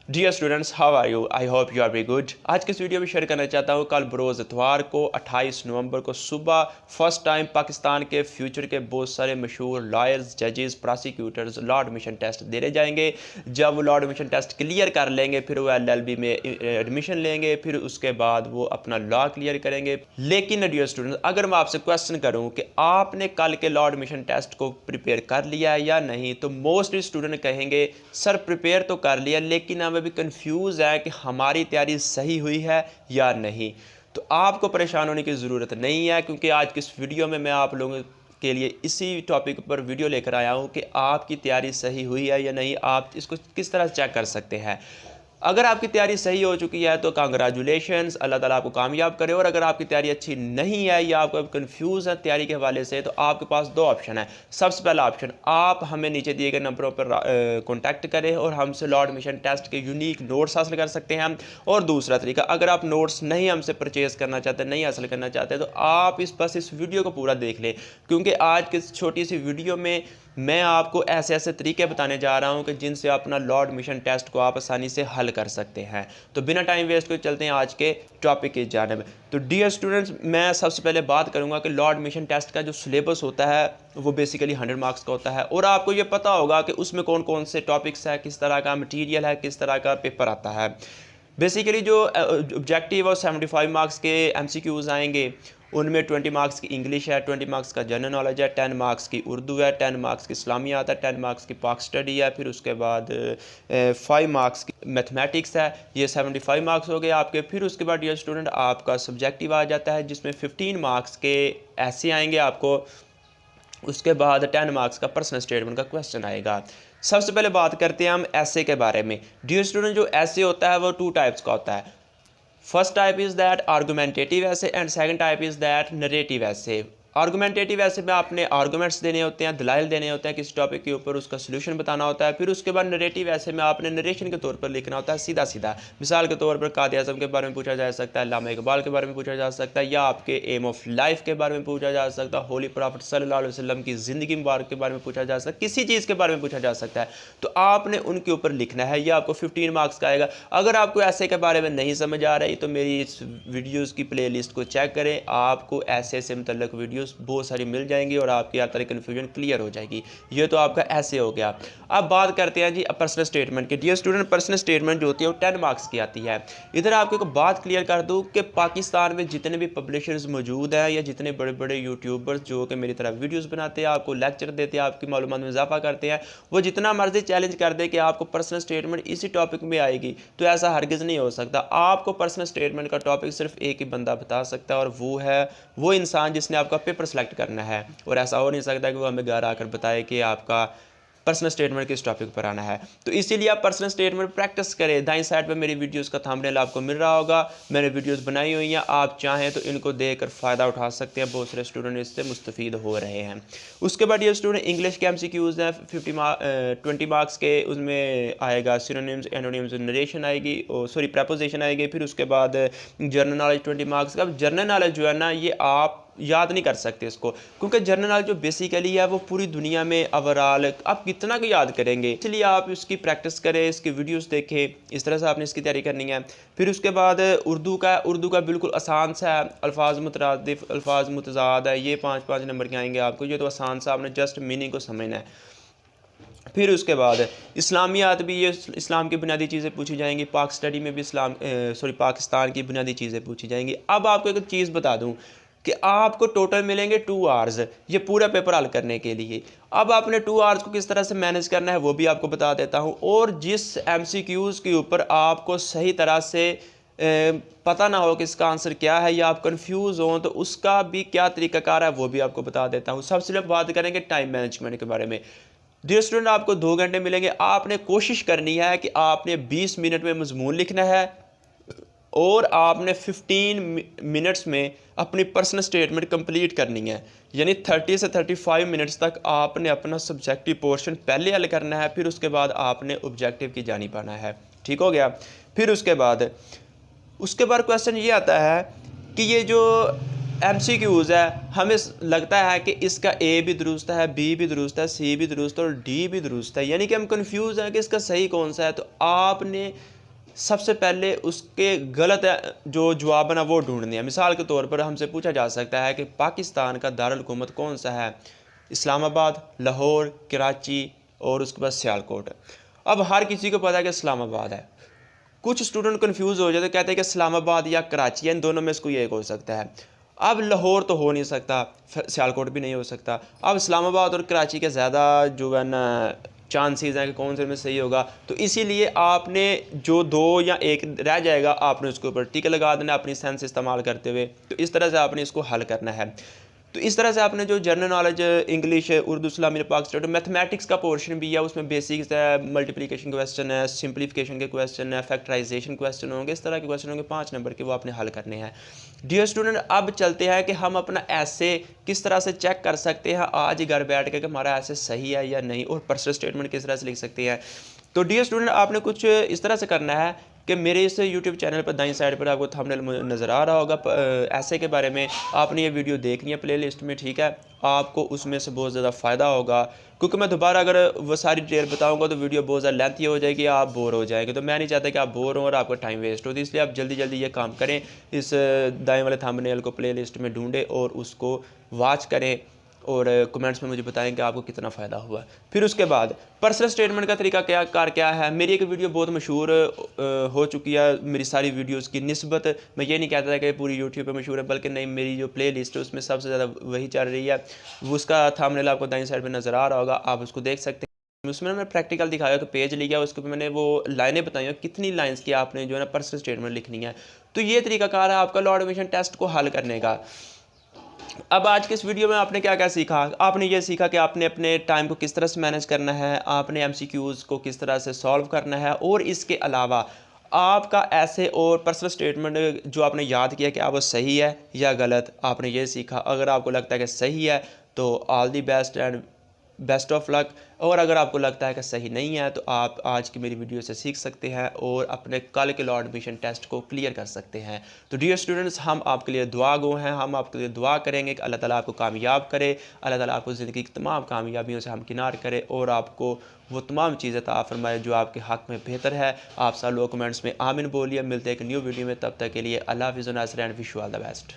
Dear students, how are you? I hope you are very good. आज की इस video में शेयर करना चाहता हूँ, कल बरोज़ इतवार को 28 नवंबर को सुबह फर्स्ट टाइम पाकिस्तान के फ्यूचर के बहुत सारे मशहूर लॉयर्स, जजेस, प्रोसिक्यूटर्स लॉ एडमिशन टेस्ट देने जाएंगे। जब वो लॉ एडमिशन टेस्ट क्लियर कर लेंगे फिर वो LLB में एडमिशन लेंगे, फिर उसके बाद वो अपना लॉ क्लियर करेंगे। लेकिन डियर स्टूडेंट्स, अगर मैं आपसे क्वेश्चन करूँ कि आपने कल के लॉ एडमिशन टेस्ट को प्रिपेयर कर लिया है या नहीं, तो मोस्टली स्टूडेंट कहेंगे सर प्रिपेयर तो कर लिया, लेकिन हम अभी कंफ्यूज है कि हमारी तैयारी सही हुई है या नहीं। तो आपको परेशान होने की ज़रूरत नहीं है, क्योंकि आज की इस वीडियो में मैं आप लोगों के लिए इसी टॉपिक पर वीडियो लेकर आया हूं कि आपकी तैयारी सही हुई है या नहीं, आप इसको किस तरह चेक कर सकते हैं। अगर आपकी तैयारी सही हो चुकी है तो कांग्रेचुलेशंस, अल्लाह ताला आपको कामयाब करे। और अगर आपकी तैयारी अच्छी नहीं है या आप कंफ्यूज है तैयारी के हवाले से, तो आपके पास दो ऑप्शन है। सबसे पहला ऑप्शन, आप हमें नीचे दिए गए नंबरों पर कॉन्टैक्ट करें और हमसे लॉ एडमिशन टेस्ट के यूनिक नोट्स हासिल कर सकते हैं। और दूसरा तरीका, अगर आप नोट्स नहीं हमसे परचेज करना चाहते, नहीं हासिल करना चाहते, तो आप बस इस वीडियो को पूरा देख लें, क्योंकि आज की छोटी सी वीडियो में मैं आपको ऐसे ऐसे तरीके बताने जा रहा हूं कि जिनसे अपना लॉ एडमिशन टेस्ट को आप आसानी से हल कर सकते हैं। तो बिना टाइम वेस्ट कर चलते हैं आज के टॉपिक की जानिब। तो डियर स्टूडेंट्स, मैं सबसे पहले बात करूंगा कि लॉ एडमिशन टेस्ट का जो सिलेबस होता है वो बेसिकली 100 मार्क्स का होता है, और आपको ये पता होगा कि उसमें कौन कौन से टॉपिक्स है, किस तरह का मटीरियल है, किस तरह का पेपर आता है। बेसिकली जो ऑब्जेक्टिव और 75 मार्क्स के MCQs आएंगे, उनमें 20 मार्क्स की इंग्लिश है, 20 मार्क्स का जनरल नॉलेज है, 10 मार्क्स की उर्दू है, 10 मार्क्स की इस्लामियात है, 10 मार्क्स की पाक स्टडी है, फिर उसके बाद 5 मार्क्स की मैथमेटिक्स है। ये 75 मार्क्स हो गए आपके। फिर उसके बाद डियर स्टूडेंट आपका सब्जेक्टिव आ जाता है, जिसमें 15 मार्क्स के ऐसे आएंगे आपको। उसके बाद 10 मार्क्स का पर्सनल स्टेटमेंट का क्वेश्चन आएगा। सबसे पहले बात करते हैं हम ऐसे के बारे में। डियर स्टूडेंट, जो ऐसे होता है वो 2 टाइप्स का होता है। First type is that argumentative essay, and second type is that narrative essay. Argumentative essay में आपने आर्गूमेंट्स देने होते हैं, दलाइल देने होते हैं किसी टॉपिक के ऊपर, उसका सोल्यूशन बताना होता है। फिर उसके बाद नरेटिव ऐसे में आपने नरेशन के तौर पर लिखना होता है, सीधा सीधा। मिसाल के तौर पर कायद आज़म के बारे में पूछा जा सकता है, अल्लामा इकबाल के बारे में पूछा जा सकता है, या आपके एम ऑफ लाइफ के बारे में पूछा जा सकता है, होली प्रॉफिट सल्लल्लाहु अलैहि वसल्लम की ज़िंदगी मुबारक के बारे में पूछा जा सकता है, किसी चीज़ के बारे में पूछा जा सकता है। तो आपने उनके ऊपर लिखना है। यह आपको 15 मार्क्स का आएगा। अगर आपको ऐसे के बारे में नहीं समझ आ रही तो मेरी इस वीडियोज़ की प्ले लिस्ट को चेक करें, आपको ऐसे से मुतल्लिक़ वीडियोज़ बहुत सारी मिल जाएंगी और आपकी हर तरह की कन्फ्यूजन क्लियर हो जाएगी। ये तो आपका ऐसे हो गया। अब बात करते हैं जी पर्सनल स्टेटमेंट की। डियर स्टूडेंट, पर्सनल स्टेटमेंट जो होती है वो 10 मार्क्स की आती है। इधर आपको एक बात क्लियर कर दूं कि पाकिस्तान में जितने भी पब्लिशर्स मौजूद हैं या जितने बड़े बड़े यूट्यूबर्स जो कि मेरी तरह वीडियोस बनाते हैं, आपको लेक्चर देते हैं, आपकी मालूमात में इजाफा करते हैं, वो जितना मर्जी चैलेंज कर दे कि आपको पर्सनल स्टेटमेंट इसी टॉपिक में आएगी, तो ऐसा हरगिज़ नहीं हो सकता। आपको पर्सनल स्टेटमेंट का टॉपिक सिर्फ एक ही बंदा बता सकता है, और वो है वो इंसान जिसने आपका पेपर सेलेक्ट करना है। और ऐसा हो नहीं सकता कि वो हमें घर आकर बताए कि आपका पर्सनल स्टेटमेंट किस टॉपिक पर आना है। तो इसीलिए आप पर्सनल स्टेटमेंट प्रैक्टिस करें। दाईं साइड पे मेरी वीडियोस का थंबनेल आपको मिल रहा होगा, मैंने वीडियोस बनाई हुई हैं, आप चाहें तो इनको देखकर फ़ायदा उठा सकते हैं। बहुत सारे स्टूडेंट इससे मुस्तफ़ीद हो रहे हैं। उसके बाद ये स्टूडेंट इंग्लिश के MCQs हैं 20 मार्क्स के, उसमें आएगा सिनोनिम्स, एंटोनिम्स, नरेशन आएगी, सॉरी प्रेपोजिशन आएगी। फिर उसके बाद जनरल नॉलेज 20 मार्क्स का। अब जनरल नॉलेज जो है ना, ये आप याद नहीं कर सकते इसको, क्योंकि जनरल नॉलेज जो बेसिकली है वो पूरी दुनिया में ओवरऑल आप कितना को याद करेंगे। इसलिए आप इसकी प्रैक्टिस करें, इसकी वीडियोस देखें, इस तरह से आपने इसकी तैयारी करनी है। फिर उसके बाद उर्दू का बिल्कुल आसान सा है, अल्फाज मुतरादिफ, अल्फाज मुतजाद है, ये 5-5 नंबर के आएंगे आपको। ये तो आसान सा, आपने जस्ट मीनिंग को समझना है। फिर उसके बाद इस्लामियात भी, ये इस्लाम की बुनियादी चीज़ें पूछी जाएंगी। पाक स्टडी में भी पाकिस्तान की बुनियादी चीज़ें पूछी जाएंगी। अब आपको एक चीज़ बता दूं कि आपको टोटल मिलेंगे 2 आवर्स ये पूरा पेपर हल करने के लिए। अब आपने 2 आवर्स को किस तरह से मैनेज करना है वो भी आपको बता देता हूं। और जिस MCQs के ऊपर आपको सही तरह से पता ना हो कि इसका आंसर क्या है, या आप कंफ्यूज हो, तो उसका भी क्या तरीकाकार है वो भी आपको बता देता हूँ। सबसे पहले बात करेंगे टाइम मैनेजमेंट के बारे में। डियर स्टूडेंट, आपको 2 घंटे मिलेंगे। आपने कोशिश करनी है कि आपने 20 मिनट में मजमून लिखना है, और आपने 15 मिनट्स में अपनी पर्सनल स्टेटमेंट कंप्लीट करनी है। यानी 30 से 35 मिनट्स तक आपने अपना सब्जेक्टिव पोर्शन पहले हल करना है, फिर उसके बाद आपने ऑब्जेक्टिव की जानिब आना है। ठीक हो गया। फिर उसके बाद क्वेश्चन ये आता है कि ये जो MCQs है, हमें लगता है कि इसका ए भी दुरुस्त है, बी भी दुरुस्त है, सी भी दुरुस्त है और डी भी दुरुस्त है, यानी कि हम कंफ्यूज हैं कि इसका सही कौन सा है। तो आपने सबसे पहले उसके गलत जो जवाब है ना वो ढूंढने हैं। मिसाल के तौर पर हमसे पूछा जा सकता है कि पाकिस्तान का दारुल हुकूमत कौन सा है, इस्लामाबाद, लाहौर, कराची और उसके बाद सियालकोट। अब हर किसी को पता है कि इस्लामाबाद है। कुछ स्टूडेंट कंफ्यूज हो जाते, कहते हैं कि इस्लामाबाद या कराची है, इन दोनों में से कोई एक हो सकता है। अब लाहौर तो हो नहीं सकता, सियालकोट भी नहीं हो सकता। अब इस्लामाबाद और कराची के ज़्यादा जो है ना चांसेस हैं कि कौन से में सही होगा। तो इसीलिए आपने जो दो या एक रह जाएगा आपने उसके ऊपर टिक लगा देना अपनी सेंस इस्तेमाल करते हुए। तो इस तरह से आपने इसको हल करना है। तो इस तरह से आपने जो जनरल नॉलेज, इंग्लिश, उर्दू, इस्लामी, पाक स्टेट, मैथमेटिक्स का पोर्शन भी है, उसमें बेसिक्स है, मल्टीप्लिकेशन क्वेश्चन है, सिंप्लीफिकेशन के क्वेश्चन है, फैक्टराइजेशन क्वेश्चन होंगे, इस तरह के क्वेश्चन होंगे 5 नंबर के, वो आपने हल करने हैं। डियर स्टूडेंट, अब चलते हैं कि हम अपना ऐसे किस तरह से चेक कर सकते हैं आज घर बैठ के कि हमारा ऐसे सही है या नहीं, और पर्सनल स्टेटमेंट किस तरह से लिख सकते हैं। तो डियर स्टूडेंट, आपने कुछ इस तरह से करना है कि मेरे इस यूट्यूब चैनल पर दाईं साइड पर आपको थंबनेल नज़र आ रहा होगा, ऐसे के बारे में आपने ये वीडियो देखनी है प्लेलिस्ट में, ठीक है। आपको उसमें से बहुत ज़्यादा फ़ायदा होगा, क्योंकि मैं दोबारा अगर वो सारी डिटेल बताऊंगा तो वीडियो बहुत ज़्यादा लेंथी हो जाएगी, आप बोर हो जाएंगे। तो मैं नहीं चाहता कि आप बोर हो और आपका टाइम वेस्ट हो, तो इसलिए आप जल्दी जल्दी ये काम करें, इस दाएँ वाले थंबनेल को प्लेलिस्ट में ढूंढें और उसको वॉच करें और कमेंट्स में मुझे बताएं कि आपको कितना फ़ायदा हुआ। फिर उसके बाद पर्सनल स्टेटमेंट का तरीका क्या है। मेरी एक वीडियो बहुत मशहूर हो चुकी है, मेरी सारी वीडियोस की निस्बत। मैं ये नहीं कहता था कि पूरी यूट्यूब पे मशहूर है, बल्कि नहीं, मेरी जो प्ले लिस्ट है उसमें सबसे ज़्यादा वही चल रही है। उसका थंबनेल आपको दाईं साइड पर नज़र आ रहा होगा, आप उसको देख सकते हैं। उसमें मैंने प्रैक्टिकल दिखाया, तो पेज लिया, उसके ऊपर मैंने वो लाइनें बताई कितनी लाइन्स की आपने जो है ना पर्सनल स्टेटमेंट लिखनी है। तो ये तरीकाकार है आपका लॉ एडमिशन टेस्ट को हल करने का। अब आज के इस वीडियो में आपने क्या क्या सीखा। आपने ये सीखा कि आपने अपने टाइम को किस तरह से मैनेज करना है, आपने एमसीक्यूज़ को किस तरह से सॉल्व करना है, और इसके अलावा आपका ऐसे और पर्सनल स्टेटमेंट जो आपने याद किया कि वो सही है या गलत, आपने ये सीखा। अगर आपको लगता है कि सही है तो all the best and best of luck, और अगर आपको लगता है कि सही नहीं है तो आप आज की मेरी वीडियो से सीख सकते हैं और अपने कल के लॉ एडमिशन टेस्ट को क्लियर कर सकते हैं। तो डियर स्टूडेंट्स, हम आपके लिए दुआ गो हैं, हम आपके लिए दुआ करेंगे कि अल्लाह ताला आपको कामयाब करे, अल्लाह ताला आपको ज़िंदगी की तमाम कामयाबियों से हमकिनार करे और आपको वो तमाम चीज़ें अता फरमाए जो आपके हक़ में बेहतर है। आप सब लोग कमेंट्स में आमीन बोलिए। मिलते हैं एक न्यू वीडियो में, तब तक के लिए अल्लाह हाफ़िज़, नाज़रीन, wish you all the best.